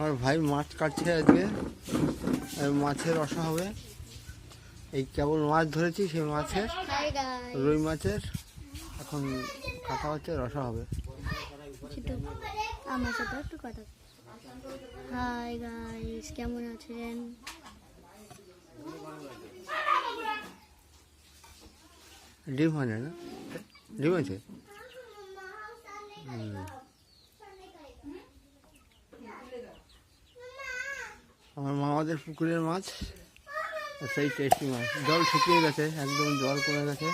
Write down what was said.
আমার ভাই মাছ কাটছে আজকে, মাছের রসা হবে। এই কেবল মাছ ধরেছি, সেই মাছের রুই মাছের এখন কাটা হচ্ছে, রসা হবে। আমার সাথে একটু কথা। হাই গাইস, কেমন আছেন? ডিম হয় না, ডিম আছে। আমার মামাদের পুকুরের মাছ, সেই টেস্টি মাছ। জল শুকিয়ে গেছে, একদম জল কমে গেছে।